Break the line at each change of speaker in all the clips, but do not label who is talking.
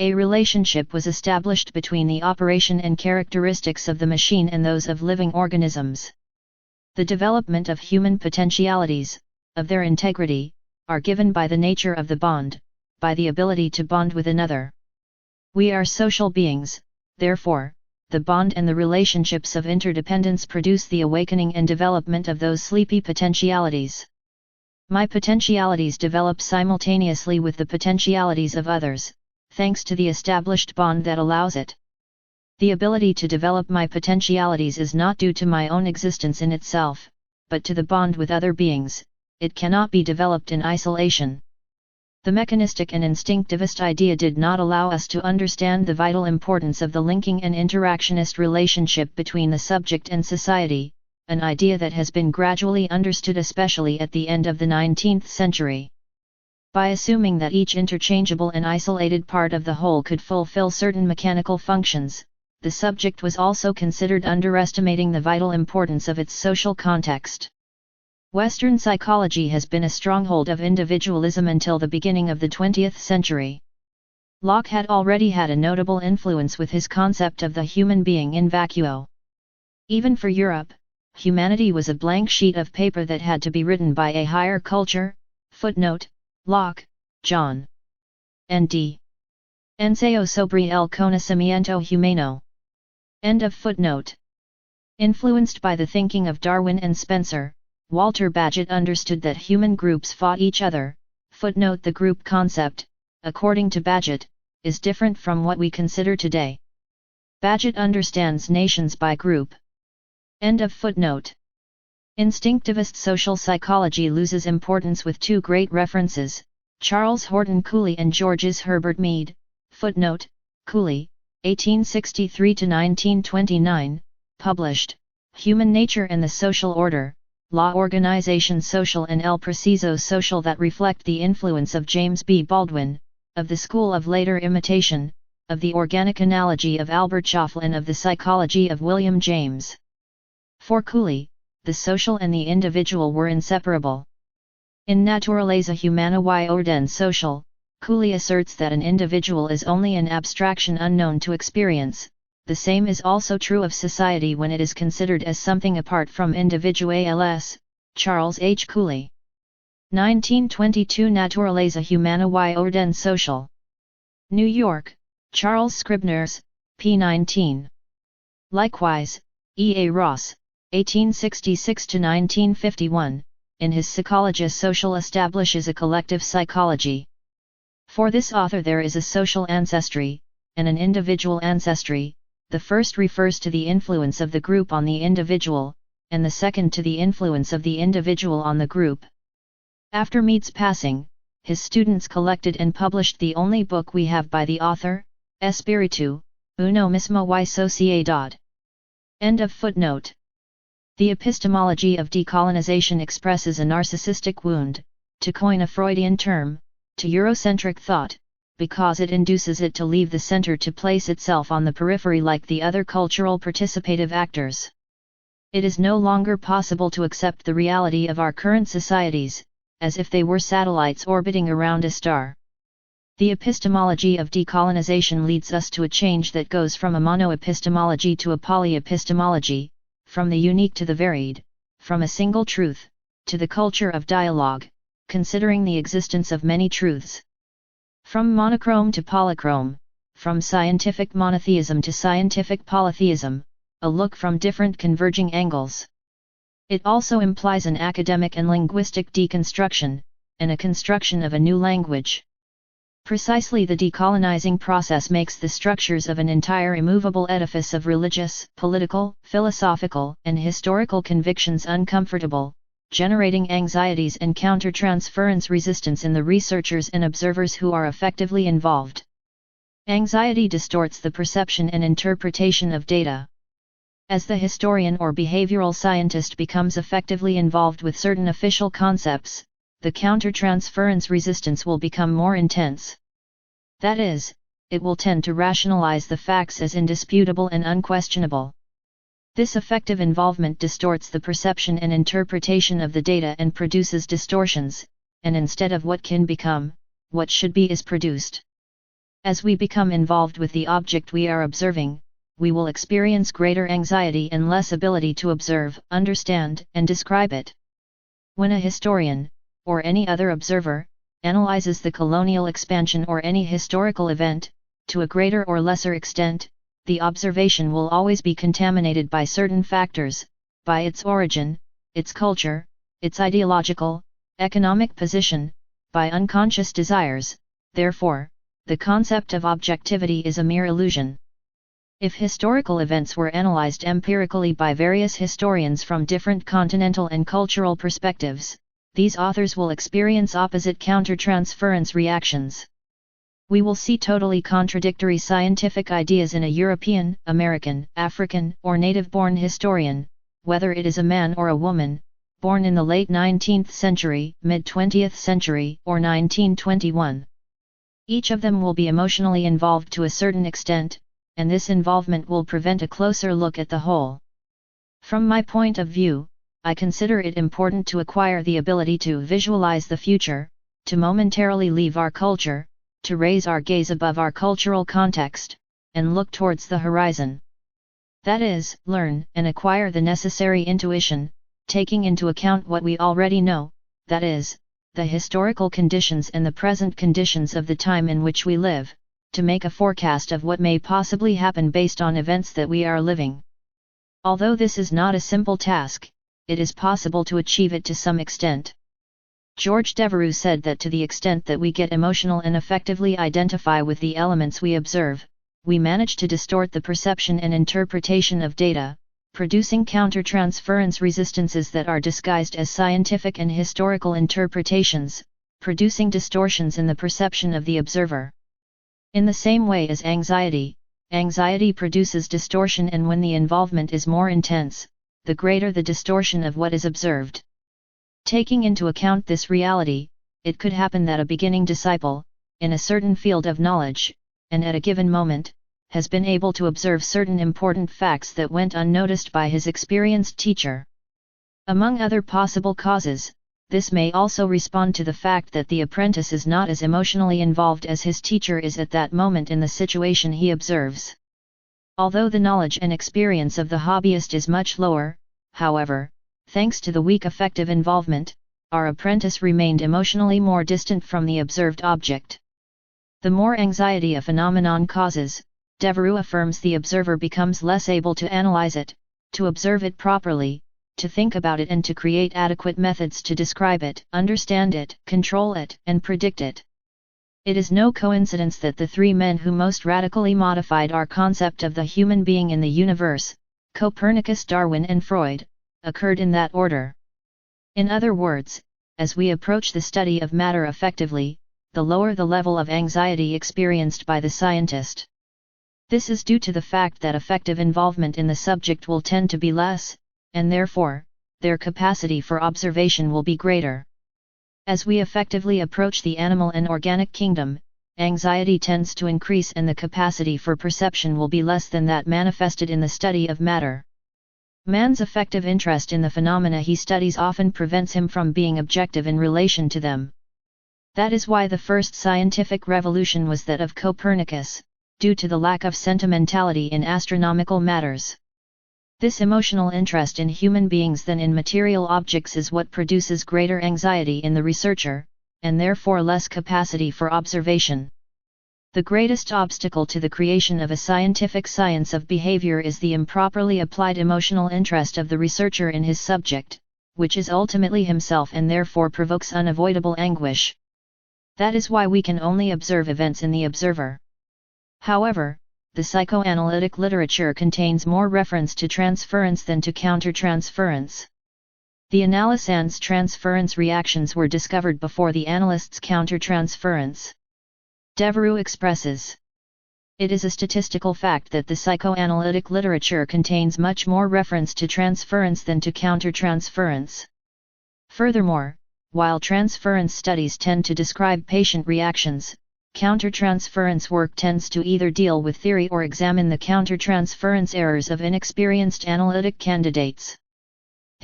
A relationship was established between the operation and characteristics of the machine and those of living organisms. The development of human potentialities, of their integrity, are given by the nature of the bond, by the ability to bond with another. We are social beings, therefore, the bond and the relationships of interdependence produce the awakening and development of those sleepy potentialities. My potentialities develop simultaneously with the potentialities of others, thanks to the established bond that allows it. The ability to develop my potentialities is not due to my own existence in itself, but to the bond with other beings. It cannot be developed in isolation. The mechanistic and instinctivist idea did not allow us to understand the vital importance of the linking and interactionist relationship between the subject and society, an idea that has been gradually understood especially at the end of the 19th century. By assuming that each interchangeable and isolated part of the whole could fulfill certain mechanical functions, the subject was also considered underestimating the vital importance of its social context. Western psychology has been a stronghold of individualism until the beginning of the 20th century. Locke had already had a notable influence with his concept of the human being in vacuo. Even for Europe, humanity was a blank sheet of paper that had to be written by a higher culture. Footnote: Locke, John. N.D. Enseo sobre el conocimiento humano. End of footnote. Influenced by the thinking of Darwin and Spencer, Walter Bagehot understood that human groups fought each other. Footnote: the group concept, according to Bagehot, is different from what we consider today. Bagehot understands nations by group. End of footnote. Instinctivist social psychology loses importance with two great references, Charles Horton Cooley and Georges Herbert Mead. Footnote: Cooley, 1863–1929, published, Human Nature and the Social Order, La Organización Social and El Proceso Social, that reflect the influence of James B. Baldwin, of the school of later imitation, of the organic analogy of Albert Schoffel and of the psychology of William James. For Cooley, the social and the individual were inseparable. In Naturaleza Humana y Orden Social, Cooley asserts that an individual is only an abstraction unknown to experience. The same is also true of society when it is considered as something apart from individuals. Charles H. Cooley. 1922, Naturaleza Humana y Orden Social. New York, Charles Scribners, p. 19. Likewise, E. A. Ross, 1866–1951, in his Psychologia Social establishes a collective psychology. For this author there is a social ancestry, and an individual ancestry. The first refers to the influence of the group on the individual, and the second to the influence of the individual on the group. After Mead's passing, his students collected and published the only book we have by the author, Espíritu, uno mismo y sociedad. End of footnote. The epistemology of decolonization expresses a narcissistic wound, to coin a Freudian term, to Eurocentric thought, because it induces it to leave the center to place itself on the periphery like the other cultural participative actors. It is no longer possible to accept the reality of our current societies, as if they were satellites orbiting around a star. The epistemology of decolonization leads us to a change that goes from a monoepistemology to a polyepistemology, from the unique to the varied, from a single truth, to the culture of dialogue, considering the existence of many truths. From monochrome to polychrome, from scientific monotheism to scientific polytheism, a look from different converging angles. It also implies an academic and linguistic deconstruction, and a construction of a new language. Precisely the decolonizing process makes the structures of an entire immovable edifice of religious, political, philosophical, and historical convictions uncomfortable, generating anxieties and counter-transference resistance in the researchers and observers who are effectively involved. Anxiety distorts the perception and interpretation of data. As the historian or behavioral scientist becomes effectively involved with certain official concepts, the counter-transference resistance will become more intense. That is, it will tend to rationalize the facts as indisputable and unquestionable. This effective involvement distorts the perception and interpretation of the data and produces distortions, and instead of what can become, what should be is produced. As we become involved with the object we are observing, we will experience greater anxiety and less ability to observe, understand, and describe it. When a historian, or any other observer, analyzes the colonial expansion or any historical event, to a greater or lesser extent, the observation will always be contaminated by certain factors, by its origin, its culture, its ideological, economic position, by unconscious desires. Therefore, the concept of objectivity is a mere illusion. If historical events were analyzed empirically by various historians from different continental and cultural perspectives, these authors will experience opposite countertransference reactions. We will see totally contradictory scientific ideas in a European, American, African, or native-born historian, whether it is a man or a woman, born in the late 19th century, mid-20th century, or 1921. Each of them will be emotionally involved to a certain extent, and this involvement will prevent a closer look at the whole. From my point of view, I consider it important to acquire the ability to visualize the future, to momentarily leave our culture, to raise our gaze above our cultural context, and look towards the horizon. That is, learn and acquire the necessary intuition, taking into account what we already know, that is, the historical conditions and the present conditions of the time in which we live, to make a forecast of what may possibly happen based on events that we are living. Although this is not a simple task, it is possible to achieve it to some extent. George Devereux said that to the extent that we get emotional and effectively identify with the elements we observe, we manage to distort the perception and interpretation of data, producing countertransference resistances that are disguised as scientific and historical interpretations, producing distortions in the perception of the observer. In the same way as anxiety produces distortion, and when the involvement is more intense, the greater the distortion of what is observed. Taking into account this reality, it could happen that a beginning disciple, in a certain field of knowledge, and at a given moment, has been able to observe certain important facts that went unnoticed by his experienced teacher. Among other possible causes, this may also respond to the fact that the apprentice is not as emotionally involved as his teacher is at that moment in the situation he observes. Although the knowledge and experience of the hobbyist is much lower, however, thanks to the weak affective involvement, our apprentice remained emotionally more distant from the observed object. The more anxiety a phenomenon causes, Devereux affirms, the observer becomes less able to analyze it, to observe it properly, to think about it, and to create adequate methods to describe it, understand it, control it, and predict it. It is no coincidence that the three men who most radically modified our concept of the human being in the universe, Copernicus, Darwin, and Freud, occurred in that order. In other words, as we approach the study of matter effectively, the lower the level of anxiety experienced by the scientist. This is due to the fact that effective involvement in the subject will tend to be less, and therefore, their capacity for observation will be greater. As we effectively approach the animal and organic kingdom, anxiety tends to increase and the capacity for perception will be less than that manifested in the study of matter. Man's effective interest in the phenomena he studies often prevents him from being objective in relation to them. That is why the first scientific revolution was that of Copernicus, due to the lack of sentimentality in astronomical matters. This emotional interest in human beings than in material objects is what produces greater anxiety in the researcher, and therefore less capacity for observation. The greatest obstacle to the creation of a scientific science of behavior is the improperly applied emotional interest of the researcher in his subject, which is ultimately himself and therefore provokes unavoidable anguish. That is why we can only observe events in the observer. However, the psychoanalytic literature contains more reference to transference than to countertransference. The analysand's transference reactions were discovered before the analyst's countertransference. Devereux expresses, "It is a statistical fact that the psychoanalytic literature contains much more reference to transference than to countertransference. Furthermore, while transference studies tend to describe patient reactions, countertransference work tends to either deal with theory or examine the countertransference errors of inexperienced analytic candidates.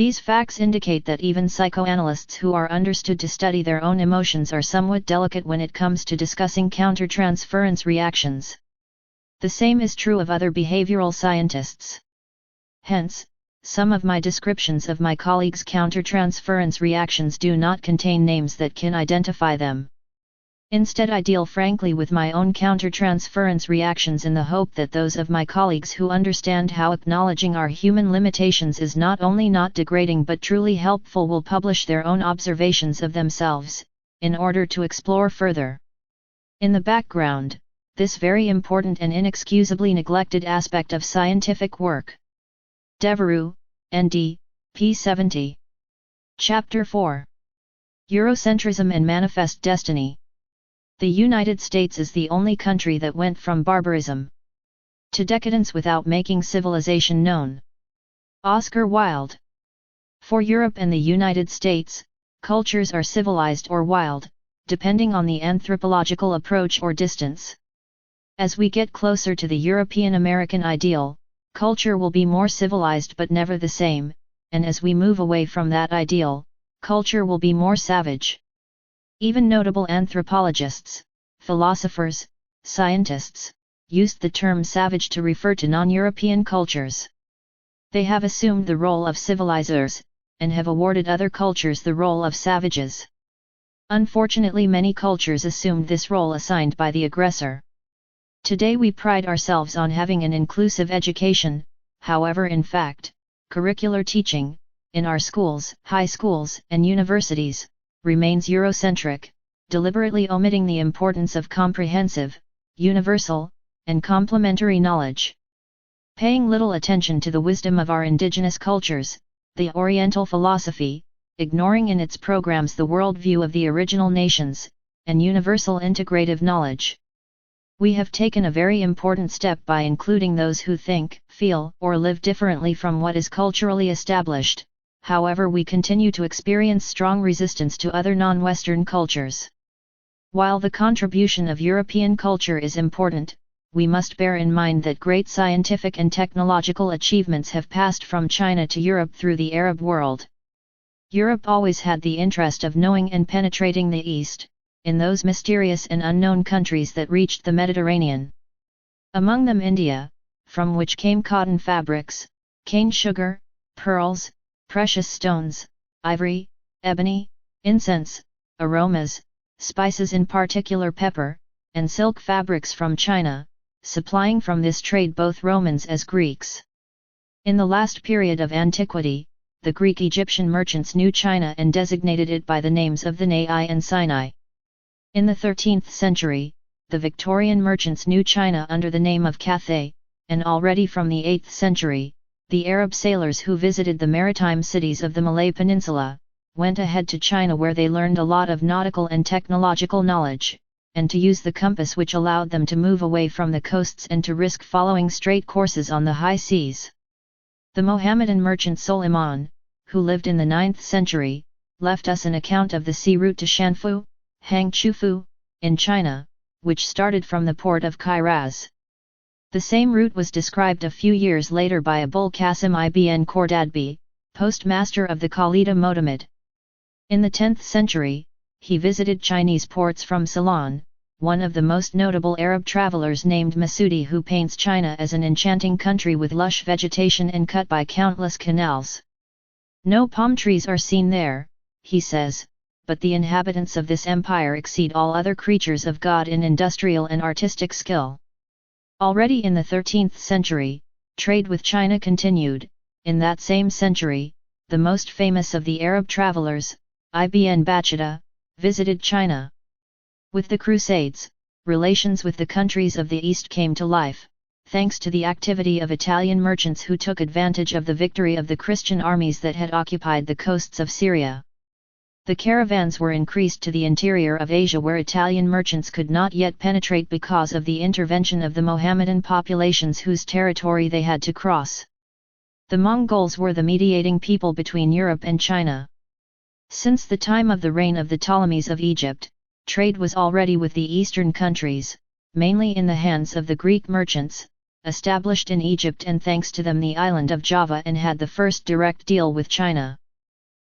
These facts indicate that even psychoanalysts who are understood to study their own emotions are somewhat delicate when it comes to discussing countertransference reactions. The same is true of other behavioral scientists. Hence, some of my descriptions of my colleagues' countertransference reactions do not contain names that can identify them. Instead, I deal frankly with my own countertransference reactions in the hope that those of my colleagues who understand how acknowledging our human limitations is not only not degrading but truly helpful will publish their own observations of themselves, in order to explore further. In the background, this very important and inexcusably neglected aspect of scientific work. Devereux, N.D., p. 70. Chapter 4. Eurocentrism and Manifest Destiny. The United States is the only country that went from barbarism to decadence without making civilization known. Oscar Wilde. For Europe and the United States, cultures are civilized or wild, depending on the anthropological approach or distance. As we get closer to the European-American ideal, culture will be more civilized but never the same, and as we move away from that ideal, culture will be more savage. Even notable anthropologists, philosophers, scientists, used the term savage to refer to non-European cultures. They have assumed the role of civilizers, and have awarded other cultures the role of savages. Unfortunately, many cultures assumed this role assigned by the aggressor. Today we pride ourselves on having an inclusive education, however in fact, curricular teaching, in our schools, high schools, and universities, remains Eurocentric, deliberately omitting the importance of comprehensive, universal, and complementary knowledge. Paying little attention to the wisdom of our indigenous cultures, the Oriental philosophy, ignoring in its programs the worldview of the original nations, and universal integrative knowledge. We have taken a very important step by including those who think, feel, or live differently from what is culturally established. However, we continue to experience strong resistance to other non-Western cultures. While the contribution of European culture is important, we must bear in mind that great scientific and technological achievements have passed from China to Europe through the Arab world. Europe always had the interest of knowing and penetrating the East, in those mysterious and unknown countries that reached the Mediterranean. Among them India, from which came cotton fabrics, cane sugar, pearls, precious stones, ivory, ebony, incense, aromas, spices in particular pepper, and silk fabrics from China, supplying from this trade both Romans as Greeks. In the last period of antiquity, the Greek-Egyptian merchants knew China and designated it by the names of the Nai and Sinai. In the 13th century, the Victorian merchants knew China under the name of Cathay, and already from the 8th century, the Arab sailors who visited the maritime cities of the Malay Peninsula, went ahead to China where they learned a lot of nautical and technological knowledge, and to use the compass which allowed them to move away from the coasts and to risk following straight courses on the high seas. The Mohammedan merchant Suleiman, who lived in the 9th century, left us an account of the sea route to Shanfu, Hangzhou, in China, which started from the port of Kairaz. The same route was described a few years later by Abul Qasim ibn Khordadbeh, postmaster of the Khalida Motamid. In the 10th century, he visited Chinese ports from Ceylon, one of the most notable Arab travelers named Masudi who paints China as an enchanting country with lush vegetation and cut by countless canals. No palm trees are seen there, he says, but the inhabitants of this empire exceed all other creatures of God in industrial and artistic skill. Already in the 13th century, trade with China continued. In that same century, the most famous of the Arab travelers, Ibn Battuta, visited China. With the Crusades, relations with the countries of the East came to life, thanks to the activity of Italian merchants who took advantage of the victory of the Christian armies that had occupied the coasts of Syria. The caravans were increased to the interior of Asia where Italian merchants could not yet penetrate because of the intervention of the Mohammedan populations whose territory they had to cross. The Mongols were the mediating people between Europe and China. Since the time of the reign of the Ptolemies of Egypt, trade was already with the eastern countries, mainly in the hands of the Greek merchants, established in Egypt, and thanks to them the island of Java and had the first direct deal with China.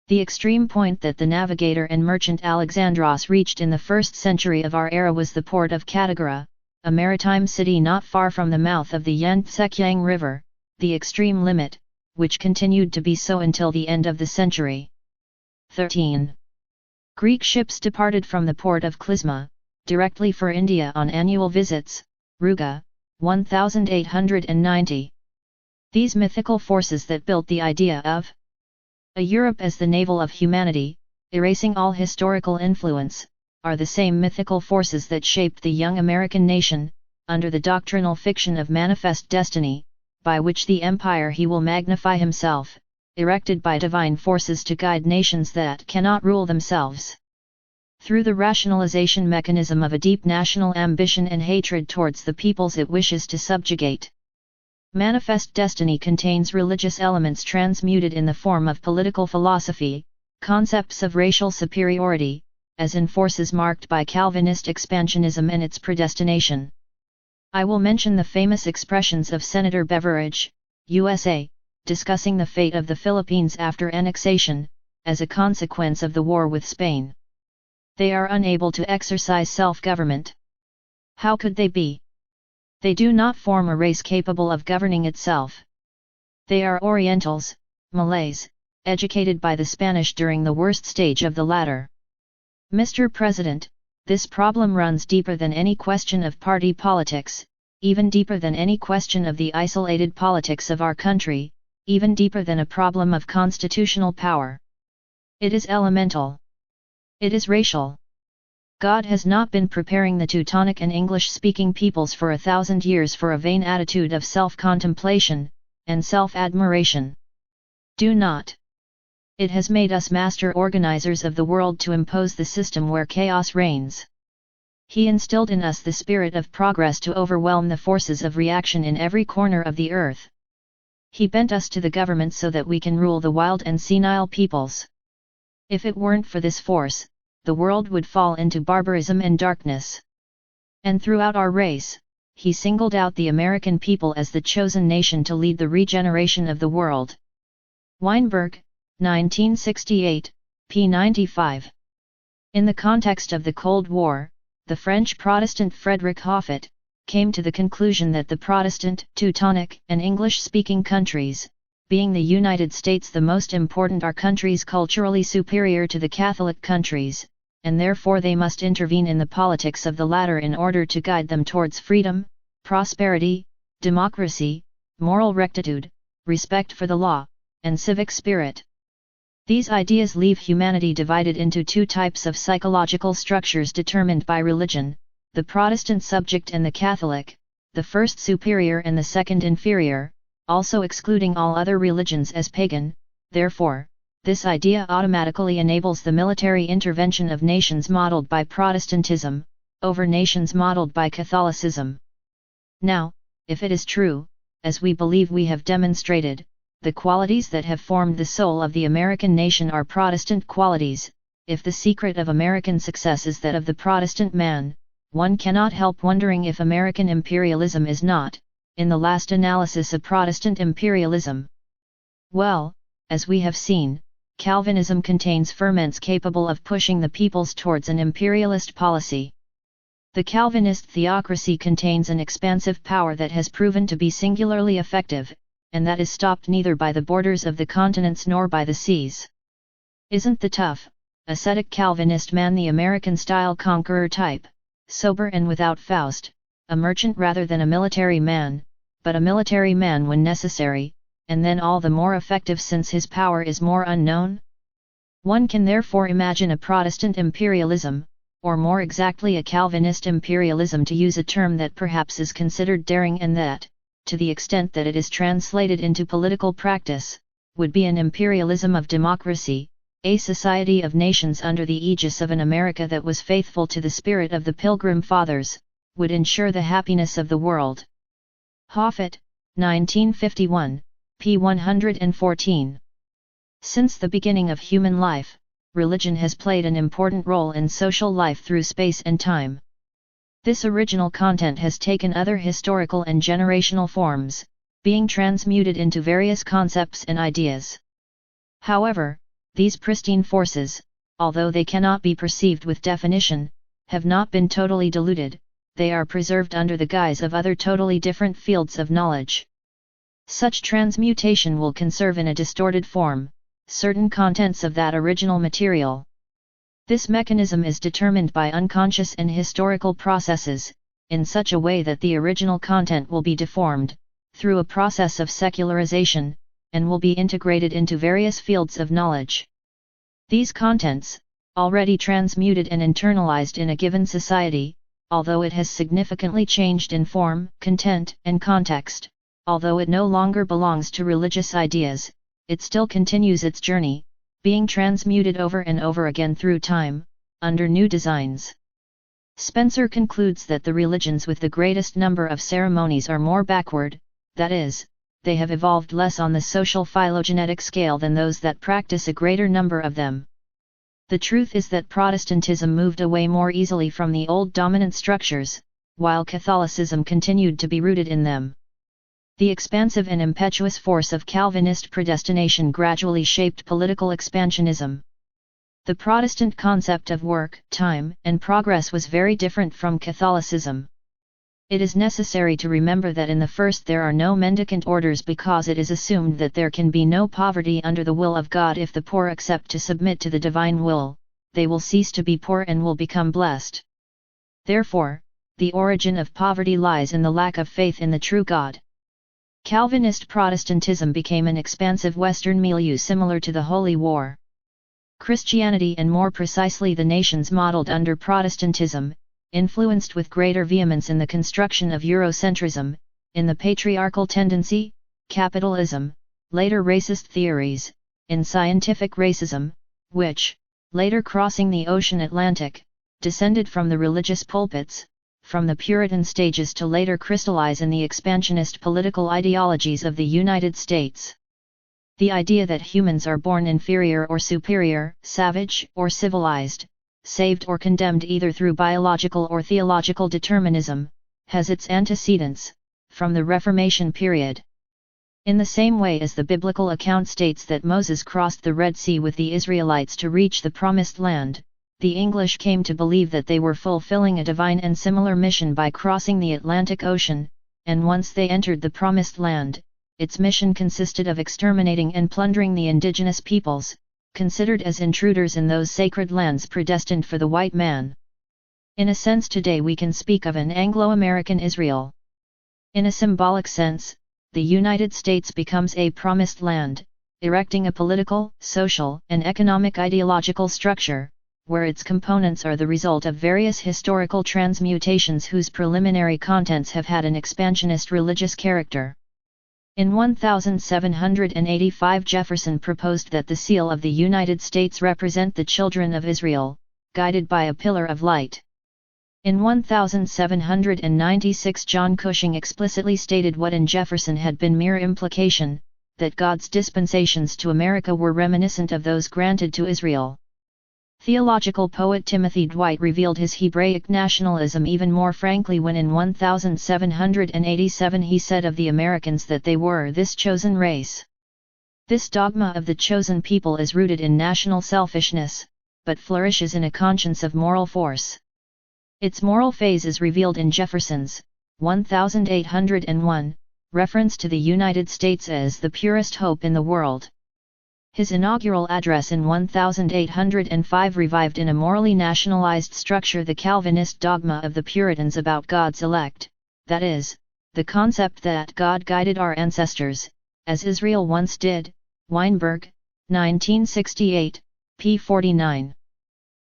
The extreme point that the navigator and merchant Alexandros reached in the 1st century of our era was the port of Katagara, a maritime city not far from the mouth of the Yangtze-Kiang River, the extreme limit, which continued to be so until the end of the century. 13. Greek ships departed from the port of Klizma, directly for India on annual visits, Ruga, 1890. These mythical forces that built the idea of a Europe as the navel of humanity, erasing all historical influence, are the same mythical forces that shaped the young American nation, under the doctrinal fiction of manifest destiny, by which the empire he will magnify himself, erected by divine forces to guide nations that cannot rule themselves. Through the rationalization mechanism of a deep national ambition and hatred towards the peoples it wishes to subjugate. Manifest destiny contains religious elements transmuted in the form of political philosophy, concepts of racial superiority, as in forces marked by Calvinist expansionism and its predestination. I will mention the famous expressions of Senator Beveridge, USA, discussing the fate of the Philippines after annexation, as a consequence of the war with Spain. They are unable to exercise self-government. How could they be? They do not form a race capable of governing itself. They are Orientals, Malays, educated by the Spanish during the worst stage of the latter. Mr. President, this problem runs deeper than any question of party politics, even deeper than any question of the isolated politics of our country, even deeper than a problem of constitutional power. It is elemental. It is racial. God has not been preparing the Teutonic and English-speaking peoples for 1,000 years for a vain attitude of self-contemplation and self-admiration. Do not. It has made us master organizers of the world to impose the system where chaos reigns. He instilled in us the spirit of progress to overwhelm the forces of reaction in every corner of the earth. He bent us to the government so that we can rule the wild and senile peoples. If it weren't for this force, the world would fall into barbarism and darkness. And throughout our race, he singled out the American people as the chosen nation to lead the regeneration of the world. Weinberg, 1968, p. 95. In the context of the Cold War, the French Protestant Frederick Hoffet came to the conclusion that the Protestant, Teutonic, and English-speaking countries, being the United States the most important, are countries culturally superior to the Catholic countries, and therefore they must intervene in the politics of the latter in order to guide them towards freedom, prosperity, democracy, moral rectitude, respect for the law, and civic spirit. These ideas leave humanity divided into two types of psychological structures determined by religion, the Protestant subject and the Catholic, the first superior and the second inferior, also excluding all other religions as pagan. Therefore, this idea automatically enables the military intervention of nations modeled by Protestantism, over nations modeled by Catholicism. Now, if it is true, as we believe we have demonstrated, the qualities that have formed the soul of the American nation are Protestant qualities, if the secret of American success is that of the Protestant man, one cannot help wondering if American imperialism is not, in the last analysis, a Protestant imperialism. Well, as we have seen, Calvinism contains ferments capable of pushing the peoples towards an imperialist policy. The Calvinist theocracy contains an expansive power that has proven to be singularly effective, and that is stopped neither by the borders of the continents nor by the seas. Isn't the tough, ascetic Calvinist man the American-style conqueror type, sober and without Faust, a merchant rather than a military man, but a military man when necessary, and then all the more effective since his power is more unknown? One can therefore imagine a Protestant imperialism, or more exactly a Calvinist imperialism, to use a term that perhaps is considered daring and that, to the extent that it is translated into political practice, would be an imperialism of democracy, a society of nations under the aegis of an America that was faithful to the spirit of the Pilgrim Fathers, would ensure the happiness of the world. Hoffet, 1951, p. 114. Since the beginning of human life, religion has played an important role in social life through space and time. This original content has taken other historical and generational forms, being transmuted into various concepts and ideas. However, these pristine forces, although they cannot be perceived with definition, have not been totally diluted, they are preserved under the guise of other totally different fields of knowledge. Such transmutation will conserve in a distorted form certain contents of that original material. This mechanism is determined by unconscious and historical processes, in such a way that the original content will be deformed, through a process of secularization, and will be integrated into various fields of knowledge. These contents, already transmuted and internalized in a given society, although it has significantly changed in form, content, and context, although it no longer belongs to religious ideas, it still continues its journey, being transmuted over and over again through time, under new designs. Spencer concludes that the religions with the greatest number of ceremonies are more backward, that is, they have evolved less on the social phylogenetic scale than those that practice a greater number of them. The truth is that Protestantism moved away more easily from the old dominant structures, while Catholicism continued to be rooted in them. The expansive and impetuous force of Calvinist predestination gradually shaped political expansionism. The Protestant concept of work, time, and progress was very different from Catholicism. It is necessary to remember that in the first there are no mendicant orders because it is assumed that there can be no poverty under the will of God. If the poor accept to submit to the divine will, they will cease to be poor and will become blessed. Therefore, the origin of poverty lies in the lack of faith in the true God. Calvinist Protestantism became an expansive Western milieu similar to the Holy War. Christianity, and more precisely the nations modeled under Protestantism, influenced with greater vehemence in the construction of Eurocentrism, in the patriarchal tendency, capitalism, later racist theories, in scientific racism, which, later crossing the ocean Atlantic, descended from the religious pulpits, from the Puritan stages to later crystallize in the expansionist political ideologies of the United States. The idea that humans are born inferior or superior, savage or civilized, saved or condemned either through biological or theological determinism, has its antecedents, from the Reformation period. In the same way as the biblical account states that Moses crossed the Red Sea with the Israelites to reach the Promised Land, the English came to believe that they were fulfilling a divine and similar mission by crossing the Atlantic Ocean, and once they entered the Promised Land, its mission consisted of exterminating and plundering the indigenous peoples, considered as intruders in those sacred lands predestined for the white man. In a sense today we can speak of an Anglo-American Israel. In a symbolic sense, the United States becomes a promised land, erecting a political, social, and economic ideological structure, where its components are the result of various historical transmutations whose preliminary contents have had an expansionist religious character. In 1785 Jefferson proposed that the seal of the United States represent the children of Israel, guided by a pillar of light. In 1796 John Cushing explicitly stated what in Jefferson had been mere implication, that God's dispensations to America were reminiscent of those granted to Israel. Theological poet Timothy Dwight revealed his Hebraic nationalism even more frankly when in 1787 he said of the Americans that they were this chosen race. This dogma of the chosen people is rooted in national selfishness, but flourishes in a conscience of moral force. Its moral phase is revealed in Jefferson's 1801 reference to the United States as the purest hope in the world. His inaugural address in 1805 revived in a morally nationalized structure the Calvinist dogma of the Puritans about God's elect, that is, the concept that God guided our ancestors, as Israel once did. Weinberg, 1968, p. 49.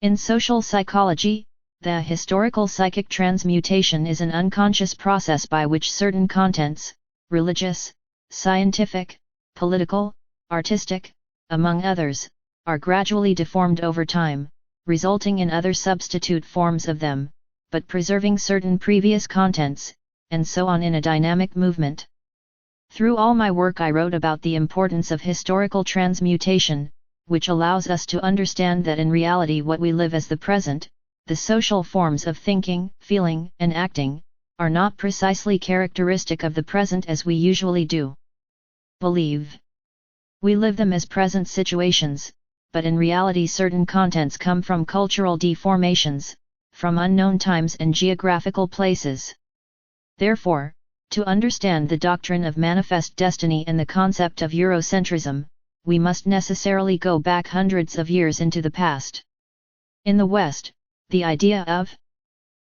In social psychology, the historical psychic transmutation is an unconscious process by which certain contents, religious, scientific, political, artistic, among others, are gradually deformed over time, resulting in other substitute forms of them, but preserving certain previous contents, and so on in a dynamic movement. Through all my work I wrote about the importance of historical transmutation, which allows us to understand that in reality what we live as the present, the social forms of thinking, feeling, and acting, are not precisely characteristic of the present as we usually do believe. We live them as present situations, but in reality certain contents come from cultural deformations, from unknown times and geographical places. Therefore, to understand the doctrine of manifest destiny and the concept of Eurocentrism, we must necessarily go back hundreds of years into the past. In the West, the idea of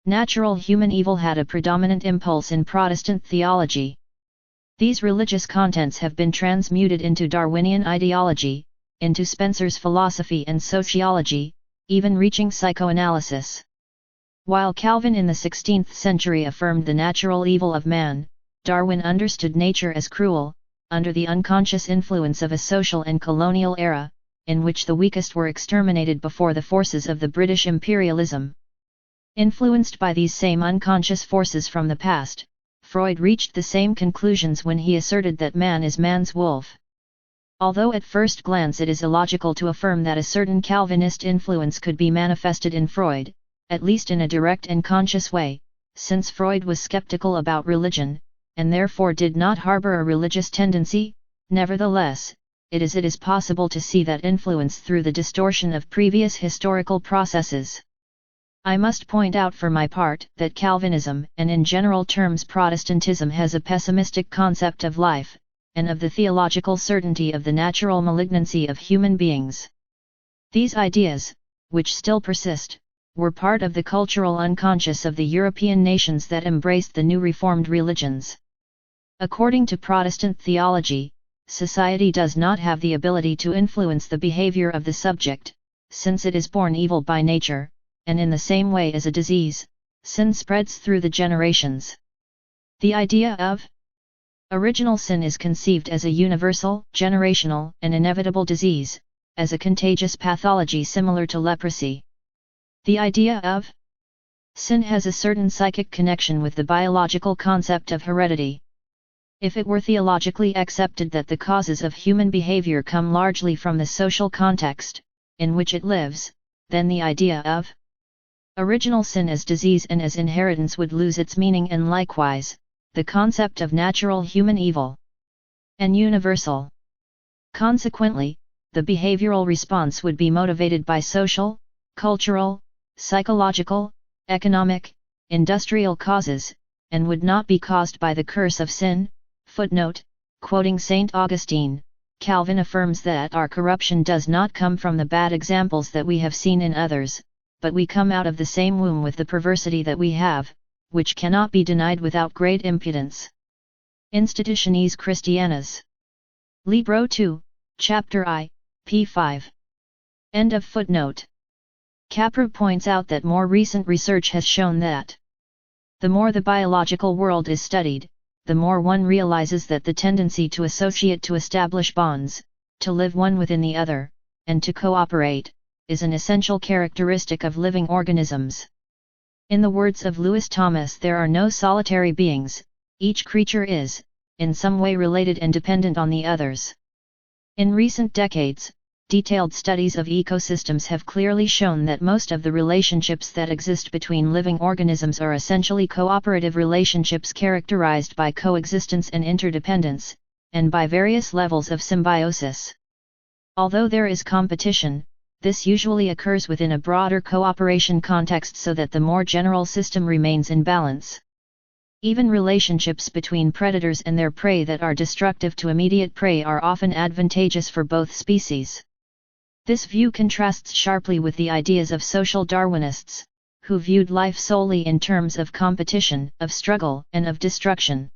natural human evil had a predominant impulse in Protestant theology. These religious contents have been transmuted into Darwinian ideology, into Spencer's philosophy and sociology, even reaching psychoanalysis. While Calvin in the 16th century affirmed the natural evil of man, Darwin understood nature as cruel, under the unconscious influence of a social and colonial era, in which the weakest were exterminated before the forces of the British imperialism. Influenced by these same unconscious forces from the past, Freud reached the same conclusions when he asserted that man is man's wolf. Although at first glance it is illogical to affirm that a certain Calvinist influence could be manifested in Freud, at least in a direct and conscious way, since Freud was skeptical about religion, and therefore did not harbor a religious tendency, nevertheless, it is possible to see that influence through the distortion of previous historical processes. I must point out for my part that Calvinism, and in general terms Protestantism, has a pessimistic concept of life, and of the theological certainty of the natural malignancy of human beings. These ideas, which still persist, were part of the cultural unconscious of the European nations that embraced the new Reformed religions. According to Protestant theology, society does not have the ability to influence the behavior of the subject, since it is born evil by nature, and in the same way as a disease, sin spreads through the generations. The idea of original sin is conceived as a universal, generational, and inevitable disease, as a contagious pathology similar to leprosy. The idea of sin has a certain psychic connection with the biological concept of heredity. If it were theologically accepted that the causes of human behavior come largely from the social context in which it lives, then the idea of original sin as disease and as inheritance would lose its meaning, and likewise, the concept of natural human evil and universal. Consequently, the behavioral response would be motivated by social, cultural, psychological, economic, industrial causes, and would not be caused by the curse of sin. Footnote, quoting St. Augustine, Calvin affirms that our corruption does not come from the bad examples that we have seen in others, but we come out of the same womb with the perversity that we have, which cannot be denied without great impudence. Institutiones Christianas. Libro 2, Chapter I, p. 5. End of footnote. Capra points out that more recent research has shown that the more the biological world is studied, the more one realizes that the tendency to associate, to establish bonds, to live one within the other, and to cooperate, is an essential characteristic of living organisms. In the words of Lewis Thomas, there are no solitary beings, each creature is, in some way related and dependent on the others. In recent decades, detailed studies of ecosystems have clearly shown that most of the relationships that exist between living organisms are essentially cooperative relationships characterized by coexistence and interdependence, and by various levels of symbiosis. Although there is competition, this usually occurs within a broader cooperation context so that the more general system remains in balance. Even relationships between predators and their prey that are destructive to immediate prey are often advantageous for both species. This view contrasts sharply with the ideas of social Darwinists, who viewed life solely in terms of competition, of struggle, and of destruction.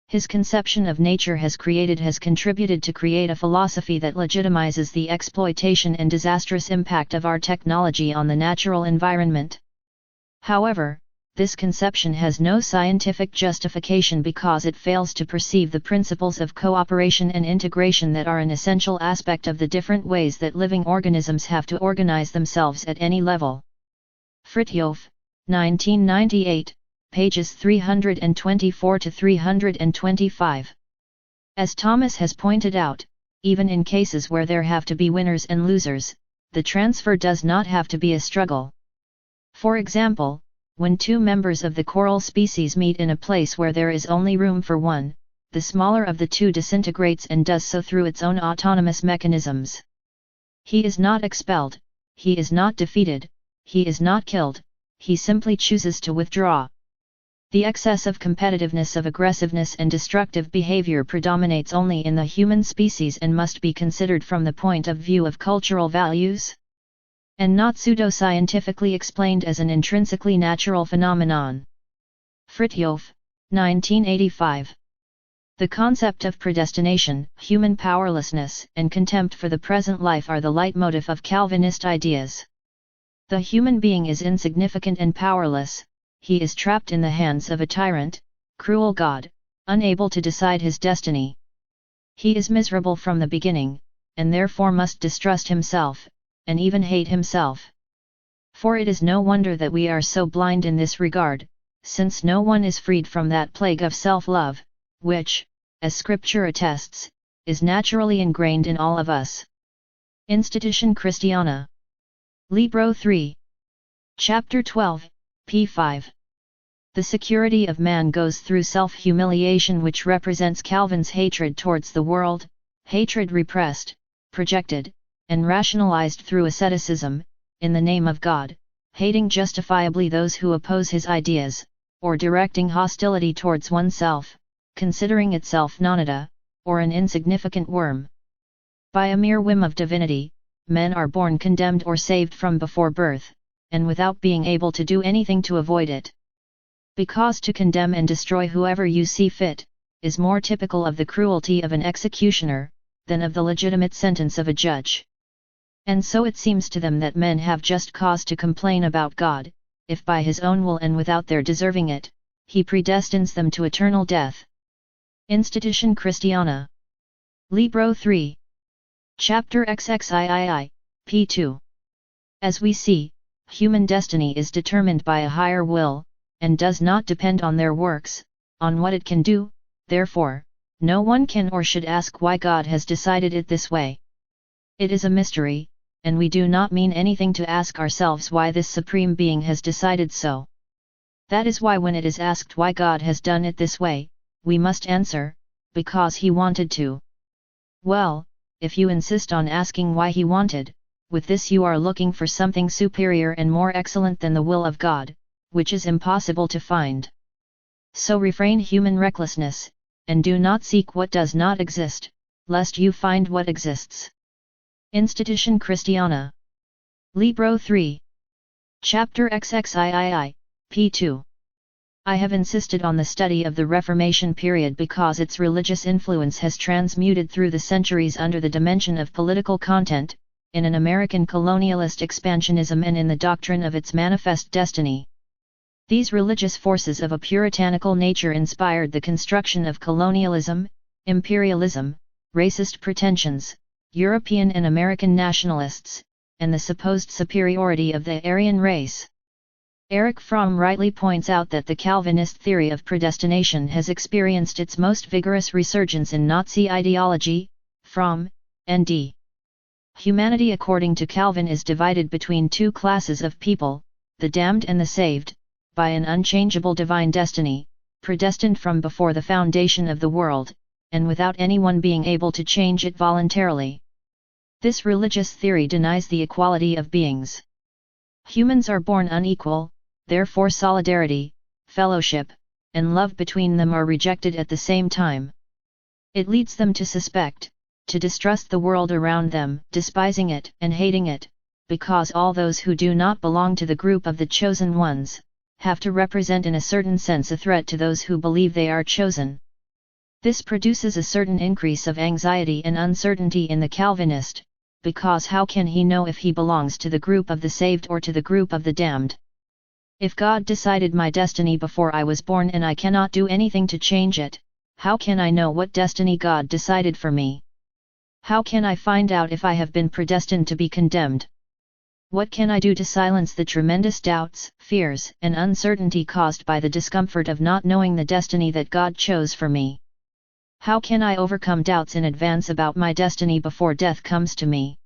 His conception of nature has contributed to create a philosophy that legitimizes the exploitation and disastrous impact of our technology on the natural environment. However, this conception has no scientific justification because it fails to perceive the principles of cooperation and integration that are an essential aspect of the different ways that living organisms have to organize themselves at any level. Fritjof, 1998, pages 324 to 325. As Thomas has pointed out, even in cases where there have to be winners and losers, the transfer does not have to be a struggle. For example, when two members of the coral species meet in a place where there is only room for one, the smaller of the two disintegrates and does so through its own autonomous mechanisms. He is not expelled, he is not defeated, he is not killed, he simply chooses to withdraw. The excess of competitiveness, of aggressiveness and destructive behavior predominates only in the human species and must be considered from the point of view of cultural values, and not pseudo-scientifically explained as an intrinsically natural phenomenon. Fritjof, 1985. The concept of predestination, human powerlessness, and contempt for the present life are the leitmotif of Calvinist ideas. The human being is insignificant and powerless, he is trapped in the hands of a tyrant, cruel God, unable to decide his destiny. He is miserable from the beginning, and therefore must distrust himself, and even hate himself. For it is no wonder that we are so blind in this regard, since no one is freed from that plague of self-love, which, as Scripture attests, is naturally ingrained in all of us. Institution Christiana. Libro 3. Chapter 12, p. 5. The security of man goes through self-humiliation, which represents Calvin's hatred towards the world, hatred repressed, projected, and rationalized through asceticism, in the name of God, hating justifiably those who oppose his ideas, or directing hostility towards oneself, considering itself nonida, or an insignificant worm. By a mere whim of divinity, men are born condemned or saved from before birth, and without being able to do anything to avoid it. Because to condemn and destroy whoever you see fit, is more typical of the cruelty of an executioner, than of the legitimate sentence of a judge. And so it seems to them that men have just cause to complain about God, if by his own will and without their deserving it, he predestines them to eternal death. Institution Christiana. Libro 3. Chapter XXIII, p. 2. As we see, human destiny is determined by a higher will, and does not depend on their works, on what it can do, therefore, no one can or should ask why God has decided it this way. It is a mystery, and we do not mean anything to ask ourselves why this Supreme Being has decided so. That is why when it is asked why God has done it this way, we must answer, because he wanted to. Well, if you insist on asking why he wanted, with this you are looking for something superior and more excellent than the will of God, which is impossible to find. So refrain human recklessness, and do not seek what does not exist, lest you find what exists. Institution Christiana. Libro 3. Chapter XXIII, p. 2. I have insisted on the study of the Reformation period because its religious influence has transmuted through the centuries under the dimension of political content, in an American colonialist expansionism and in the doctrine of its manifest destiny. These religious forces of a puritanical nature inspired the construction of colonialism, imperialism, racist pretensions, European and American nationalists, and the supposed superiority of the Aryan race. Erich Fromm rightly points out that the Calvinist theory of predestination has experienced its most vigorous resurgence in Nazi ideology. Fromm, N.D. Humanity according to Calvin is divided between two classes of people, the damned and the saved, by an unchangeable divine destiny, predestined from before the foundation of the world, and without anyone being able to change it voluntarily. This religious theory denies the equality of beings. Humans are born unequal, therefore solidarity, fellowship, and love between them are rejected at the same time. It leads them to suspect, to distrust the world around them, despising it and hating it, because all those who do not belong to the group of the chosen ones, have to represent in a certain sense a threat to those who believe they are chosen. This produces a certain increase of anxiety and uncertainty in the Calvinist, because how can he know if he belongs to the group of the saved or to the group of the damned? If God decided my destiny before I was born and I cannot do anything to change it, how can I know what destiny God decided for me? How can I find out if I have been predestined to be condemned? What can I do to silence the tremendous doubts, fears, and uncertainty caused by the discomfort of not knowing the destiny that God chose for me? How can I overcome doubts in advance about my destiny before death comes to me?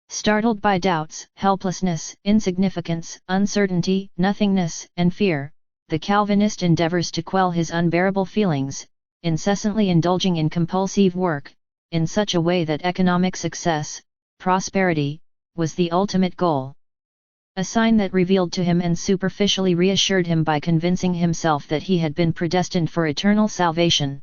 Startled by doubts, helplessness, insignificance, uncertainty, nothingness, and fear, the Calvinist endeavors to quell his unbearable feelings, incessantly indulging in compulsive work, in such a way that economic success, prosperity, was the ultimate goal. A sign that revealed to him and superficially reassured him by convincing himself that he had been predestined for eternal salvation.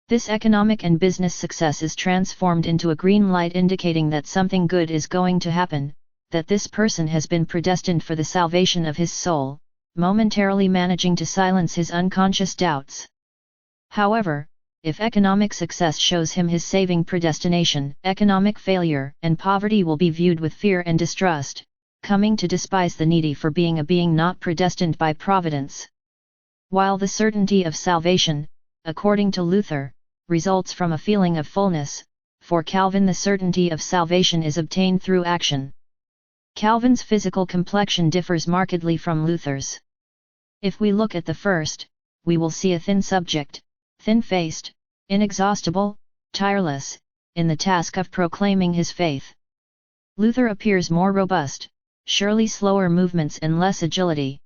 This economic and business success is transformed into a green light indicating that something good is going to happen, that this person has been predestined for the salvation of his soul, momentarily managing to silence his unconscious doubts. However, if economic success shows him his saving predestination, economic failure and poverty will be viewed with fear and distrust, coming to despise the needy for being a being not predestined by providence. While the certainty of salvation, according to Luther, results from a feeling of fullness, for Calvin the certainty of salvation is obtained through action. Calvin's physical complexion differs markedly from Luther's. If we look at the first, we will see a thin subject, thin-faced, inexhaustible, tireless, in the task of proclaiming his faith. Luther appears more robust, surely slower movements and less agility.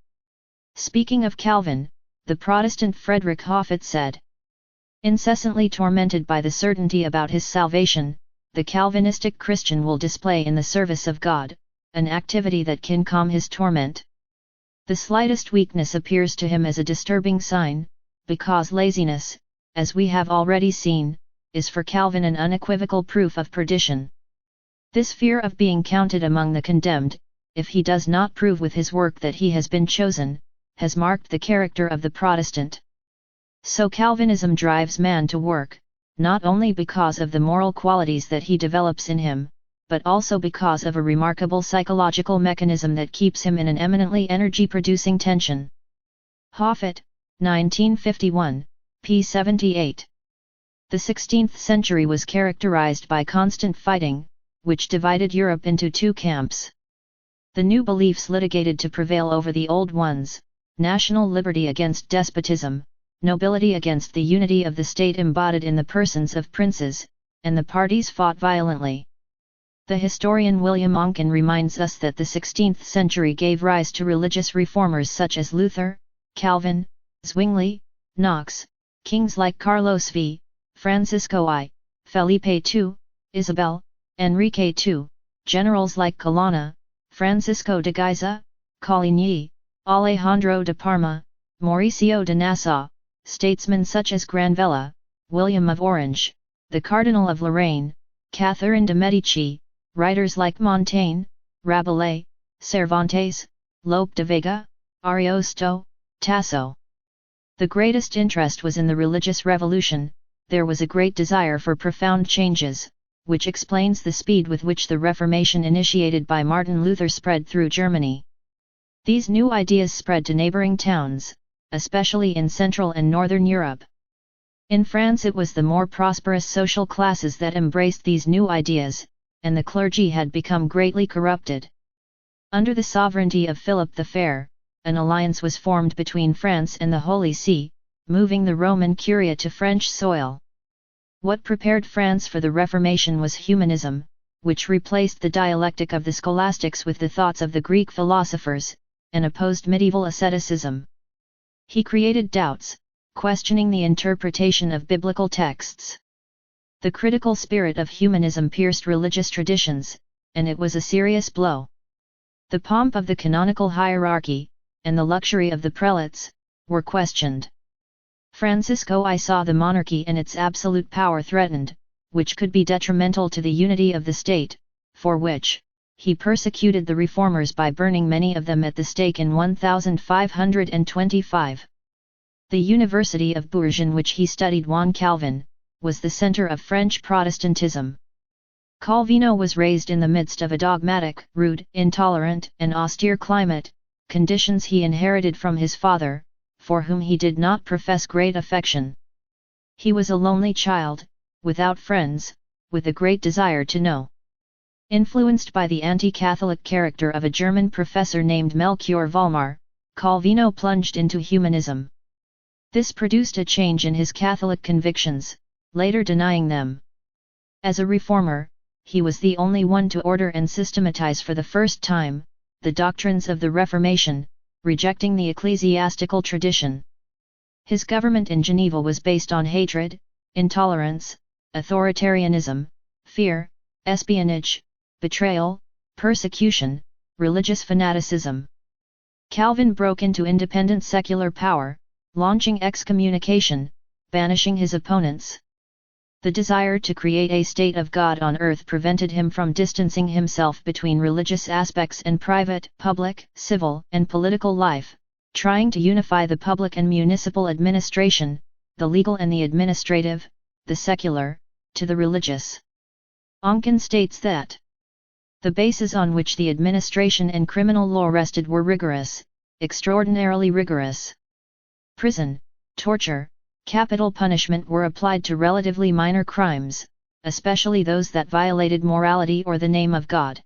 Speaking of Calvin, the Protestant Frederick Hoffet said, "Incessantly tormented by the certainty about his salvation, the Calvinistic Christian will display in the service of God, an activity that can calm his torment. The slightest weakness appears to him as a disturbing sign, because laziness, as we have already seen, is for Calvin an unequivocal proof of perdition. This fear of being counted among the condemned, if he does not prove with his work that he has been chosen, has marked the character of the Protestant. So Calvinism drives man to work, not only because of the moral qualities that he develops in him, but also because of a remarkable psychological mechanism that keeps him in an eminently energy-producing tension." Hoffet, 1951, p. 78. The 16th century was characterized by constant fighting, which divided Europe into two camps. The new beliefs litigated to prevail over the old ones, national liberty against despotism, nobility against the unity of the state embodied in the persons of princes, and the parties fought violently. The historian William Oncken reminds us that the 16th century gave rise to religious reformers such as Luther, Calvin, Zwingli, Knox, kings like Carlos V, Francisco I, Felipe II, Isabel, Enrique II, generals like Colonna, Francisco de Guisa, Coligny, Alejandro de Parma, Mauricio de Nassau, statesmen such as Granvella, William of Orange, the Cardinal of Lorraine, Catherine de' Medici, writers like Montaigne, Rabelais, Cervantes, Lope de Vega, Ariosto, Tasso. The greatest interest was in the religious revolution. There was a great desire for profound changes, which explains the speed with which the Reformation initiated by Martin Luther spread through Germany. These new ideas spread to neighboring towns, especially in Central and Northern Europe. In France it was the more prosperous social classes that embraced these new ideas, and the clergy had become greatly corrupted. Under the sovereignty of Philip the Fair, an alliance was formed between France and the Holy See, moving the Roman Curia to French soil. What prepared France for the Reformation was humanism, which replaced the dialectic of the scholastics with the thoughts of the Greek philosophers, and opposed medieval asceticism. He created doubts, questioning the interpretation of biblical texts. The critical spirit of humanism pierced religious traditions, and it was a serious blow. The pomp of the canonical hierarchy, and the luxury of the prelates, were questioned. Francisco I saw the monarchy and its absolute power threatened, which could be detrimental to the unity of the state, for which he persecuted the reformers by burning many of them at the stake in 1525. The University of Bourges, in which he studied Juan Calvin, was the center of French Protestantism. Calvino was raised in the midst of a dogmatic, rude, intolerant, and austere climate, conditions he inherited from his father, for whom he did not profess great affection. He was a lonely child, without friends, with a great desire to know. Influenced by the anti-Catholic character of a German professor named Melchior Volmar, Calvino plunged into humanism. This produced a change in his Catholic convictions, later denying them. As a reformer, he was the only one to order and systematize for the first time the doctrines of the Reformation, rejecting the ecclesiastical tradition. His government in Geneva was based on hatred, intolerance, authoritarianism, fear, espionage, betrayal, persecution, religious fanaticism. Calvin broke into independent secular power, launching excommunication, banishing his opponents. The desire to create a state of God on earth prevented him from distancing himself between religious aspects and private, public, civil, and political life, trying to unify the public and municipal administration, the legal and the administrative, the secular, to the religious. Oncken states that the bases on which the administration and criminal law rested were rigorous, extraordinarily rigorous. Prison, torture, capital punishment were applied to relatively minor crimes, especially those that violated morality or the name of God.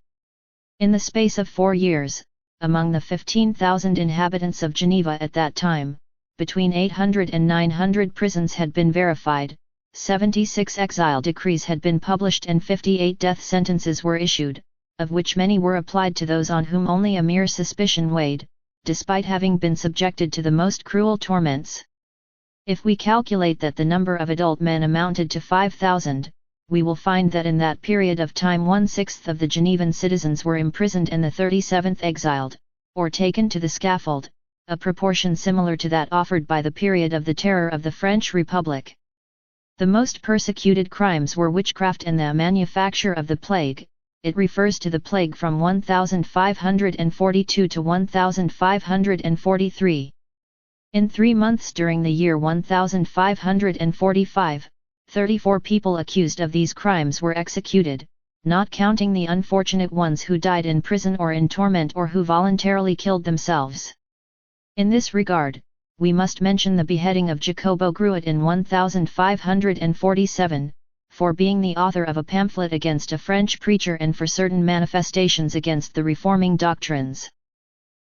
In the space of 4 years, among the 15,000 inhabitants of Geneva at that time, between 800 and 900 prisons had been verified, 76 exile decrees had been published and 58 death sentences were issued, of which many were applied to those on whom only a mere suspicion weighed, despite having been subjected to the most cruel torments. If we calculate that the number of adult men amounted to 5,000, we will find that in that period of time 1/6 of the Genevan citizens were imprisoned and the 37th exiled, or taken to the scaffold, a proportion similar to that offered by the period of the Terror of the French Republic. The most persecuted crimes were witchcraft and the manufacture of the plague. It refers to the plague from 1542 to 1543. In 3 months during the year 1545, 34 people accused of these crimes were executed, not counting the unfortunate ones who died in prison or in torment or who voluntarily killed themselves. In this regard, we must mention the beheading of Jacobo Gruet in 1547, for being the author of a pamphlet against a French preacher and for certain manifestations against the reforming doctrines.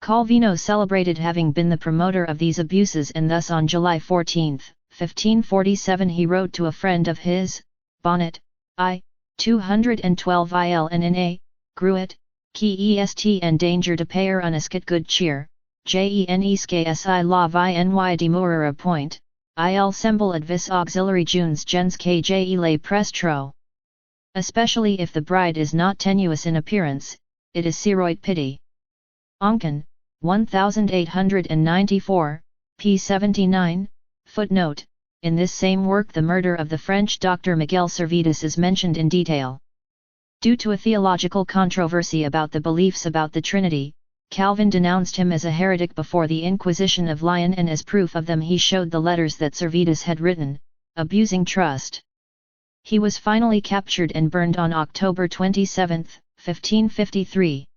Calvino celebrated having been the promoter of these abuses, and thus on July 14, 1547 he wrote to a friend of his, Bonnet, I, 212 ILNNA, Gruet, qui est en danger de payer unisket good cheer, jenesksi la vie ny demurera point, il semble advis auxiliary junes gens que je les prestro. Especially if the bride is not tenuous in appearance, it is seroit pity. Oncken, 1894, p. 79, footnote. In this same work the murder of the French doctor Miguel Servetus is mentioned in detail. Due to a theological controversy about the beliefs about the Trinity, Calvin denounced him as a heretic before the Inquisition of Lyon, and as proof of them he showed the letters that Servetus had written, abusing trust. He was finally captured and burned on October 27, 1553.